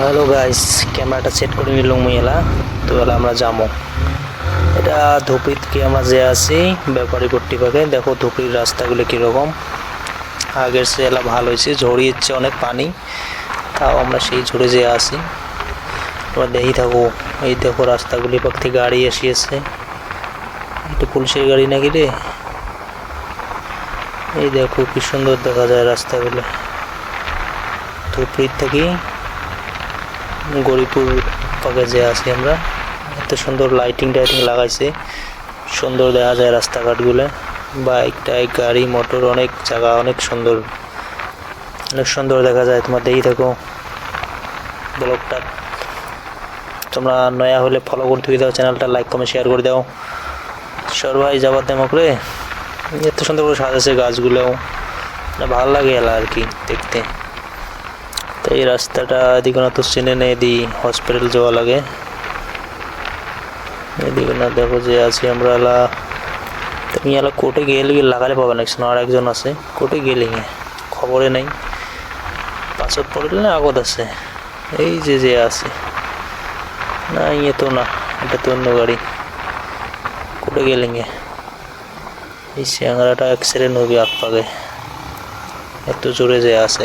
Hello guys, ক্যামেরাটা set করে নিলাম মুইলা। তো এলা আমরা যাবো, এটা ধুপড়ি থেকে আমরা যে আছি ব্যাপারী পট্টি পাকে। দেখো ধুপড়ির রাস্তাগুলো কীরকম, আগের সে এলা ভালো হয়েছে, ঝরিয়েছে অনেক পানি, তাও আমরা সেই ঝরে যেয়ে আসি। তোমরা দেখি থাকো, এই দেখো রাস্তাগুলি পাক থেকে গাড়ি এসিয়েছে, একটু পুলিশের গাড়ি নাকি রে। এই দেখো কি সুন্দর দেখা যায় রাস্তাগুলো। ধুপড়ির থেকে গরিপুর পাকে যে আছি আমরা, এত সুন্দর লাইটিং লাগাইছে, সুন্দর দেখা যায় রাস্তাঘাটগুলো। বাইক টাইক গাড়ি মোটর অনেক জায়গা, অনেক সুন্দর দেখা যায়। তোমরা দেখি থাকো ব্লগটা। তোমরা নয়া হলে ফলো করতে দাও, চ্যানেলটা লাইক কমেন্ট শেয়ার করে দাও। সবাই যাবার দেমক রে, এত সুন্দর করে সাজাচ্ছে গাছগুলোও, ভালো লাগে এলা আর কি দেখতে। তো এই রাস্তাটা এদিকে না তো চেনে নেই, এদি হসপিটাল যাওয়া লাগে। এদিকে না দেখো যে আছি আমরা এলা, তুমি এলা কোর্টে গেলে লাগালে পাবে না, আর একজন আছে কোর্টে গেলে খবরে নেই, পাঁচত পড়লে না আগত আছে। এই যে আছে না, ইয়ে তো না, এটা তো অন্য গাড়ি। কোর্টে গেলে এই স্যাংরাটা অ্যাক্সিডেন্ট হবে আগ পাগে, এত জোরে যে আছে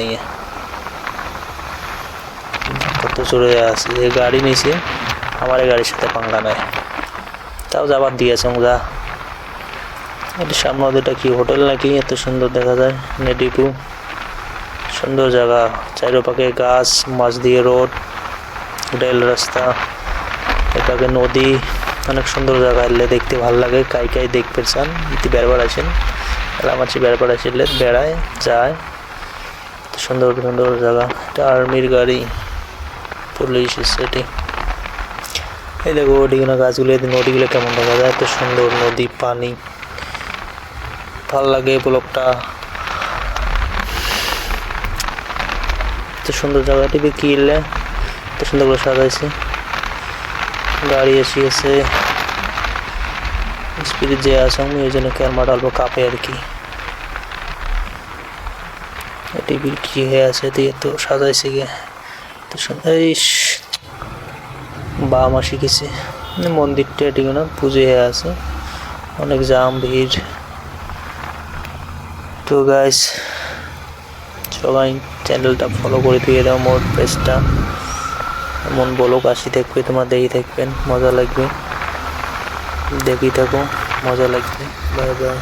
কত জোরে আছে, যে গাড়ি নিছে আমার গাড়ির সাথে পাঙ্গা নেয়, তাও যাবার দিয়েছে যা। এটা সামনে ওদেরটা কি হোটেল নাকি, এত সুন্দর দেখা যায়। নেডিপু সুন্দর জায়গা, চারিপাকে গাছ, মাছ দিয়ে রোড, রেল রাস্তা, এটাকে নদী, অনেক সুন্দর জায়গা। এলে দেখতে ভালো লাগে, কাই দেখ পেরেছেন ইতি বেড়বার আছেন, আমার বেড়বার আসলে বেড়ায় যায়, সুন্দর সুন্দর জায়গা। এটা আর্মির গাড়ি, পুলিশ সেটি। এই দেখো ওদিকে না গাছগুলো, নদীগুলো কেমন দেখা যায়, এত সুন্দর নদী, পানি, ভাল লাগে ব্লগটা। এত সুন্দর জায়গাটি কি এলে এত সুন্দর করে সাজাইছে, গাড়ি এসিয়েছে, স্পিড যে আছে আমি এই জন্য ক্যামেরা অল্প কাঁপে আর কি। এটি কি হয়ে আছে দিয়ে তো সাজাইছে গে, তো সুন্দর। বা মা শিখেছে মন্দিরটা, এটি না পুজো হয়ে আছে, অনেক জাম ভিড়। তো গাইস সবাই চ্যানেলটা ফলো করে দিয়ে দাও, মোর পেজটা এমন ব্লগ আসি থাকবে, তোমার দেখি থাকবেন, মজা লাগবে, দেখি থাকো, মজা লাগবে। Bye bye.